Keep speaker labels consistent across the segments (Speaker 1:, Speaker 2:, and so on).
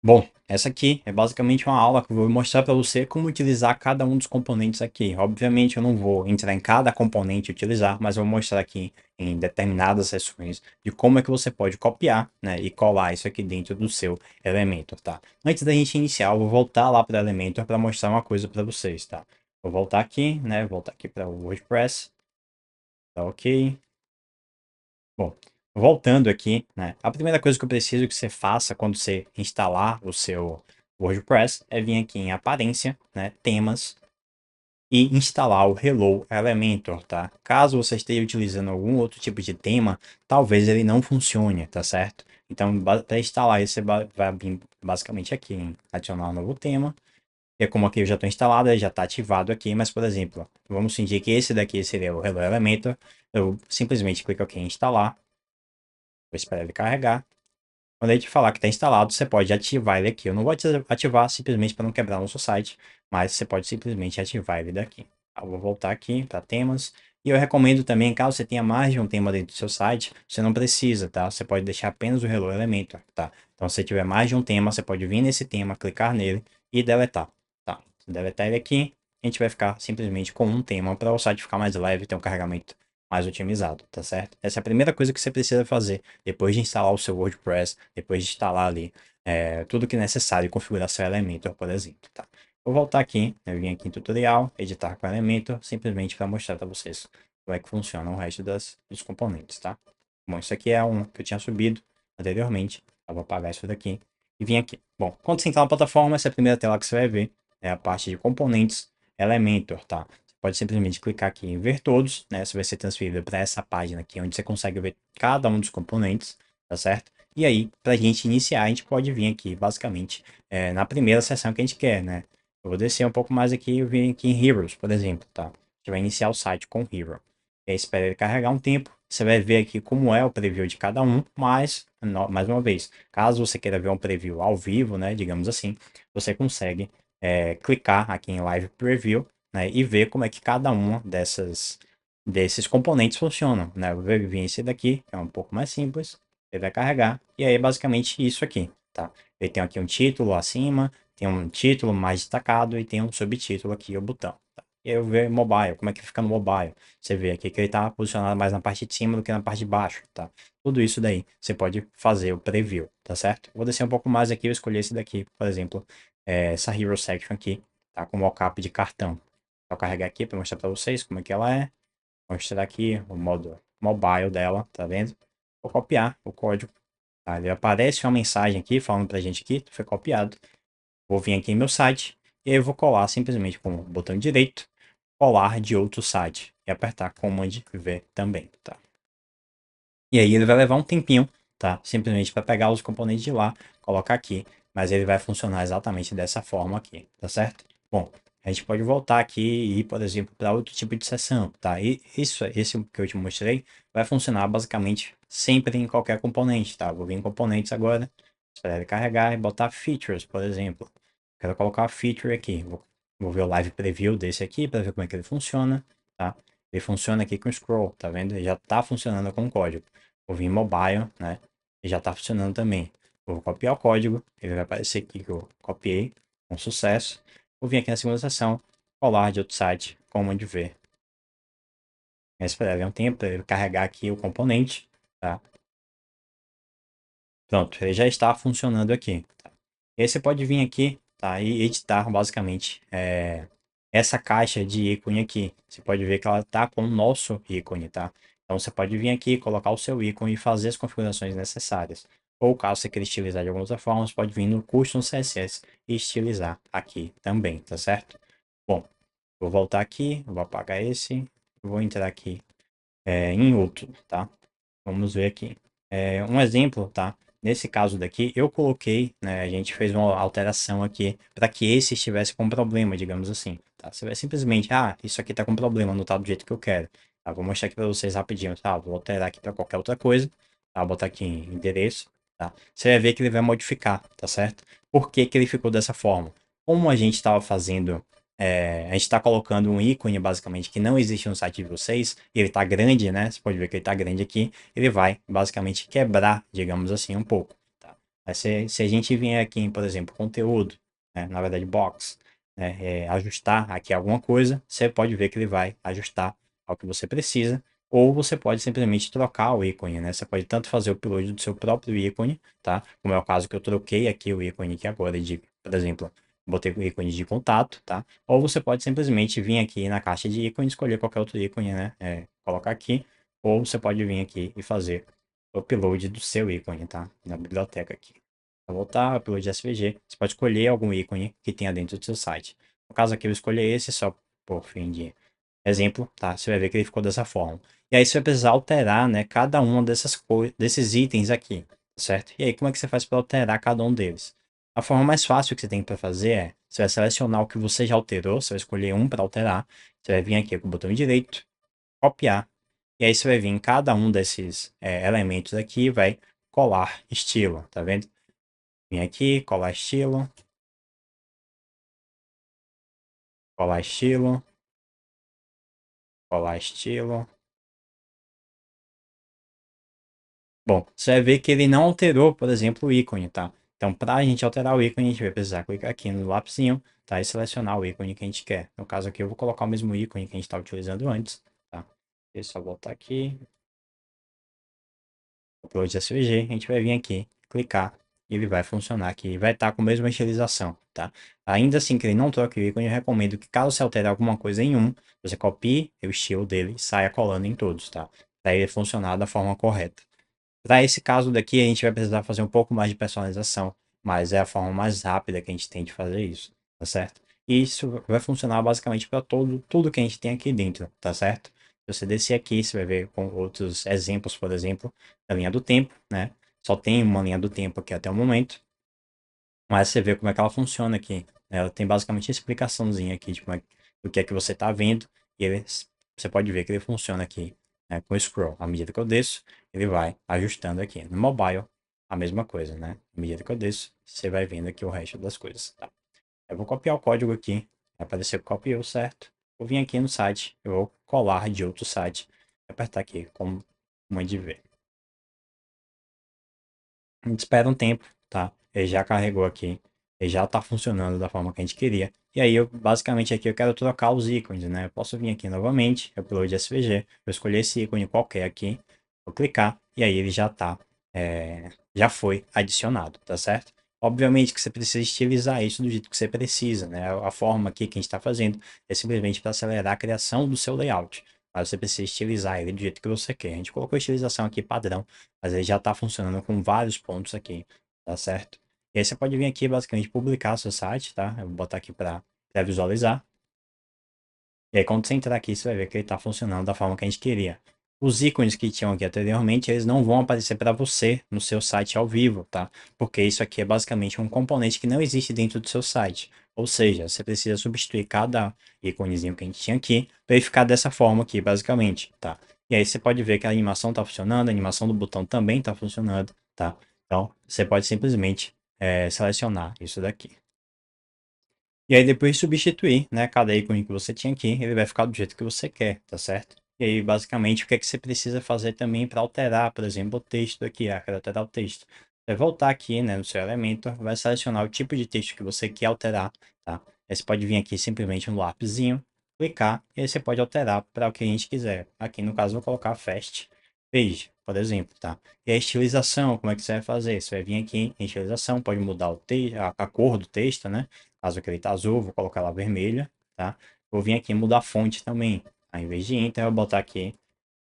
Speaker 1: Bom, essa aqui é basicamente uma aula que eu vou mostrar para você como utilizar cada um dos componentes aqui. Obviamente eu não vou entrar em cada componente e utilizar, mas eu vou mostrar aqui em determinadas seções de como é que você pode copiar, né, e colar isso aqui dentro do seu Elementor, tá? Antes da gente iniciar, eu vou voltar lá para o Elementor para mostrar uma coisa para vocês, tá? Vou voltar aqui, né, voltar aqui para o WordPress, tá ok? Bom, voltando aqui, né? A primeira coisa que eu preciso que você faça quando você instalar o seu WordPress é vir aqui em Aparência, né? Temas e instalar o Hello Elementor, tá? Caso você esteja utilizando algum outro tipo de tema, talvez ele não funcione, tá certo? Então, para instalar isso, você vai vir basicamente aqui em adicionar um novo tema. E como aqui eu já estou instalado, ele já está ativado aqui, mas por exemplo, vamos fingir que esse daqui seria o Hello Elementor. Eu simplesmente clico aqui em instalar. Vou esperar ele carregar. Quando ele te falar que está instalado, você pode ativar ele aqui. Eu não vou ativar simplesmente para não quebrar o nosso site, mas você pode simplesmente ativar ele daqui. Eu vou voltar aqui para temas. E eu recomendo também, caso você tenha mais de um tema dentro do seu site, você não precisa, tá? Você pode deixar apenas o Hello Elementor, tá? Então, se você tiver mais de um tema, você pode vir nesse tema, clicar nele e deletar, tá? Se deletar ele aqui, a gente vai ficar simplesmente com um tema para o site ficar mais leve e ter um carregamento mais otimizado, tá certo? Essa é a primeira coisa que você precisa fazer depois de instalar o seu WordPress, depois de instalar ali tudo que é necessário e configurar seu Elementor, por exemplo, tá? Vou voltar aqui, eu vim aqui em tutorial, editar com Elementor, simplesmente para mostrar para vocês como é que funciona o resto dos componentes, tá? Bom, isso aqui é um que eu tinha subido anteriormente, eu vou apagar isso daqui e vim aqui. Bom, quando você entrar na plataforma, essa é a primeira tela que você vai ver, é a parte de componentes Elementor, tá? Pode simplesmente clicar aqui em ver todos, né? Você vai ser transferido para essa página aqui, onde você consegue ver cada um dos componentes, tá certo? E aí, para a gente iniciar, a gente pode vir aqui, basicamente, na primeira seção que a gente quer, né? Eu vou descer um pouco mais aqui e vir aqui em Heroes, por exemplo, tá? A gente vai iniciar o site com Hero. E aí, espera ele carregar um tempo. Você vai ver aqui como é o preview de cada um, mas, mais uma vez, caso você queira ver um preview ao vivo, né? Digamos assim, você consegue clicar aqui em Live Preview, né, e ver como é que cada uma desses componentes funcionam, né? Eu vou vir esse daqui, que é um pouco mais simples, ele vai carregar, e aí é basicamente isso aqui, tá? Ele tem aqui um título acima, tem um título mais destacado e tem um subtítulo aqui, o botão, tá? E aí eu ver mobile, como é que fica no mobile. Você vê aqui que ele está posicionado mais na parte de cima do que na parte de baixo, tá? Tudo isso daí você pode fazer o preview, tá certo? Vou descer um pouco mais aqui, eu escolhi esse daqui, por exemplo, essa Hero Section aqui, tá? Com mockup de cartão. Vou carregar aqui para mostrar para vocês como é que ela é. Vou mostrar aqui o modo mobile dela, tá vendo? Vou copiar o código. Tá? Ele aparece uma mensagem aqui falando pra gente que foi copiado. Vou vir aqui em meu site e aí eu vou colar simplesmente com o botão direito, colar de outro site e apertar Command V também, tá? E aí ele vai levar um tempinho, tá? Simplesmente para pegar os componentes de lá, colocar aqui, mas ele vai funcionar exatamente dessa forma aqui, tá certo? Bom, a gente pode voltar aqui e ir, por exemplo, para outro tipo de sessão, tá? E esse que eu te mostrei vai funcionar basicamente sempre em qualquer componente, tá? Vou vir em componentes agora, esperar ele carregar e botar features, por exemplo. Quero colocar a feature aqui. Vou ver o live preview desse aqui para ver como é que ele funciona, tá? Ele funciona aqui com scroll, tá vendo? Ele já está funcionando com o código. Vou vir em mobile, né? E já está funcionando também. Vou copiar o código, ele vai aparecer aqui que eu copiei com sucesso. Vou vir aqui na segunda seção, colar de outro site, Command V. Vai esperar um tempo para ele carregar aqui o componente, tá? Pronto, ele já está funcionando aqui. Tá? E aí você pode vir aqui, tá? E editar basicamente essa caixa de ícone aqui. Você pode ver que ela está com o nosso ícone, tá? Então você pode vir aqui, colocar o seu ícone e fazer as configurações necessárias. Ou caso você queira estilizar de alguma outra forma, você pode vir no Custom CSS e estilizar aqui também, tá certo? Bom, vou voltar aqui, vou apagar esse, vou entrar aqui em outro, tá? Vamos ver aqui. Um exemplo, tá? Nesse caso daqui, eu coloquei, né? A gente fez uma alteração aqui para que esse estivesse com problema, digamos assim. Tá? Você vai simplesmente, isso aqui tá com problema, não tá do jeito que eu quero. Tá? Vou mostrar aqui para vocês rapidinho, tá? Vou alterar aqui para qualquer outra coisa, tá? Vou botar aqui em endereço, tá? Você vai ver que ele vai modificar, tá certo? Por que que ele ficou dessa forma? Como a gente estava fazendo a gente está colocando um ícone basicamente que não existe no site de vocês, e ele está grande, né? Você pode ver que ele está grande aqui, ele vai basicamente quebrar, digamos assim, um pouco. Tá? Aí se a gente vier aqui em, por exemplo, conteúdo, né, na verdade box, né, ajustar aqui alguma coisa, você pode ver que ele vai ajustar ao que você precisa, ou você pode simplesmente trocar o ícone, né? Você pode tanto fazer o upload do seu próprio ícone, tá? Como é o caso que eu troquei aqui o ícone aqui agora de, por exemplo, botei o ícone de contato, tá? Ou você pode simplesmente vir aqui na caixa de ícone, escolher qualquer outro ícone, né? Colocar aqui, ou você pode vir aqui e fazer o upload do seu ícone, tá? Na biblioteca aqui. Para voltar, upload de SVG, você pode escolher algum ícone que tenha dentro do seu site. No caso aqui eu escolhi esse só por fim de exemplo, tá? Você vai ver que ele ficou dessa forma. E aí você vai precisar alterar, né, cada uma desses itens aqui, certo? E aí como é que você faz para alterar cada um deles? A forma mais fácil que você tem para fazer é, você vai selecionar o que você já alterou, você vai escolher um para alterar, você vai vir aqui com o botão direito, copiar, e aí você vai vir em cada um desses elementos aqui e vai colar estilo, tá vendo? Vim aqui, colar estilo, colar estilo. Bom, você vai ver que ele não alterou, por exemplo, o ícone, tá? Então, para a gente alterar o ícone, a gente vai precisar clicar aqui no lapisinho, tá? E selecionar o ícone que a gente quer. No caso aqui, eu vou colocar o mesmo ícone que a gente está utilizando antes, tá? Deixa eu só voltar aqui, upload SVG, a gente vai vir aqui, clicar, e ele vai funcionar aqui, vai estar com a mesma estilização, tá? Ainda assim que ele não troque o ícone, eu recomendo que caso você altere alguma coisa em um, você copie o estilo dele e saia colando em todos, tá? Para ele funcionar da forma correta. Para esse caso daqui, a gente vai precisar fazer um pouco mais de personalização, mas é a forma mais rápida que a gente tem de fazer isso, tá certo? E isso vai funcionar basicamente para tudo que a gente tem aqui dentro, tá certo? Se você descer aqui, você vai ver com outros exemplos, por exemplo, da linha do tempo, né? Só tem uma linha do tempo aqui até o momento, mas você vê como é que ela funciona aqui, né? Ela tem basicamente a explicaçãozinha aqui de do que é que você está vendo, e você pode ver que ele funciona aqui, né, com o scroll. À medida que eu desço, ele vai ajustando aqui. No mobile, a mesma coisa, né? À medida que eu desço, você vai vendo aqui o resto das coisas, tá? Eu vou copiar o código aqui, vai aparecer que copiou certo. Vou vir aqui no site, eu vou colar de outro site, apertar aqui, como de ver. A gente espera um tempo, tá? Ele já carregou aqui. Ele já tá funcionando da forma que a gente queria. E aí, basicamente aqui eu quero trocar os ícones, né? Eu posso vir aqui novamente, upload SVG, eu escolher esse ícone qualquer aqui, vou clicar, e aí ele já tá, já foi adicionado, tá certo? Obviamente que você precisa estilizar isso do jeito que você precisa, né? A forma aqui que a gente está fazendo é simplesmente para acelerar a criação do seu layout. Mas você precisa estilizar ele do jeito que você quer. A gente colocou a estilização aqui padrão, mas ele já está funcionando com vários pontos aqui, tá certo? E aí você pode vir aqui basicamente publicar seu site, tá? Eu vou botar aqui para visualizar. E aí quando você entrar aqui, você vai ver que ele está funcionando da forma que a gente queria. Os ícones que tinham aqui anteriormente, eles não vão aparecer para você no seu site ao vivo, tá? Porque isso aqui é basicamente um componente que não existe dentro do seu site. Ou seja, você precisa substituir cada íconezinho que a gente tinha aqui para ele ficar dessa forma aqui, basicamente, tá? E aí você pode ver que a animação está funcionando, a animação do botão também está funcionando, tá? Então, você pode simplesmente selecionar isso daqui. E aí depois substituir, né, cada ícone que você tinha aqui, ele vai ficar do jeito que você quer, tá certo? E aí, basicamente, o que é que você precisa fazer também para alterar, por exemplo, o texto aqui, quero alterar o texto. Vai voltar aqui, né, no seu elemento, vai selecionar o tipo de texto que você quer alterar, tá? Aí você pode vir aqui simplesmente no lapisinho, clicar, e aí você pode alterar para o que a gente quiser. Aqui, no caso, eu vou colocar Fast Page, por exemplo, tá? E a estilização, como é que você vai fazer? Você vai vir aqui em estilização, pode mudar o texto, a cor do texto, né? Caso aquele tá azul, vou colocar ela vermelha, tá? Vou vir aqui mudar a fonte também. Ao invés de Inter, eu vou botar aqui.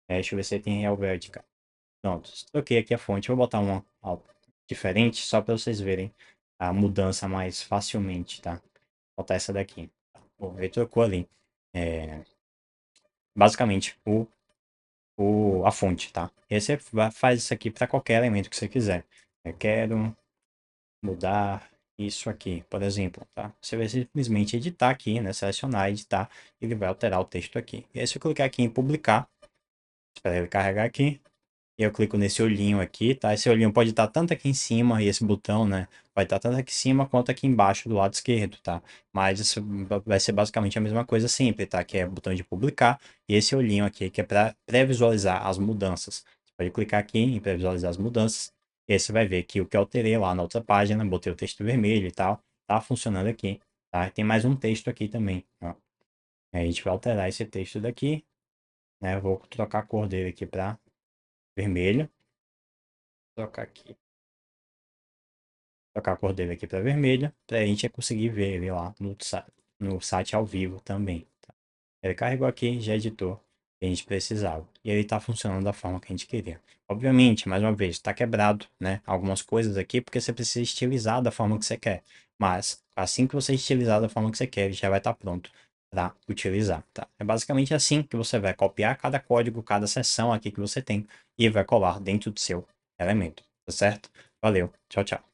Speaker 1: Deixa eu ver se tem Helvética. Pronto, troquei aqui a fonte. Vou botar uma diferente, só para vocês verem a mudança mais facilmente, tá? Vou botar essa daqui. Bom, ele trocou ali. É, basicamente, a fonte, tá? E aí você faz isso aqui para qualquer elemento que você quiser. Eu quero mudar isso aqui, por exemplo, tá? Você vai simplesmente editar aqui, né? Selecionar, editar, e ele vai alterar o texto aqui. E aí se eu clicar aqui em publicar, espera ele carregar aqui, e eu clico nesse olhinho aqui, tá? Esse olhinho pode estar tanto aqui em cima, e esse botão, né? Vai estar tanto aqui em cima quanto aqui embaixo do lado esquerdo, tá? Mas isso vai ser basicamente a mesma coisa sempre, tá? Que é o botão de publicar, e esse olhinho aqui, que é para pré-visualizar as mudanças. Você pode clicar aqui em pré-visualizar as mudanças, E aí você vai ver que o que eu alterei lá na outra página, botei o texto vermelho e tal, tá funcionando aqui, tá? Tem mais um texto aqui também, ó. Aí a gente vai alterar esse texto daqui, né? Eu vou trocar a cor dele aqui para vermelho. Trocar aqui. Trocar a cor dele aqui para vermelho, para a gente conseguir ver ele lá no site ao vivo também. Tá? Ele carregou aqui, já editou o que a gente precisava. E ele está funcionando da forma que a gente queria. Obviamente, mais uma vez, está quebrado, né? Algumas coisas aqui, porque você precisa estilizar da forma que você quer. Mas, assim que você estilizar da forma que você quer, ele já vai estar pronto para utilizar, tá? É basicamente assim que você vai copiar cada código, cada seção aqui que você tem e vai colar dentro do seu elemento, tá certo? Valeu, tchau, tchau.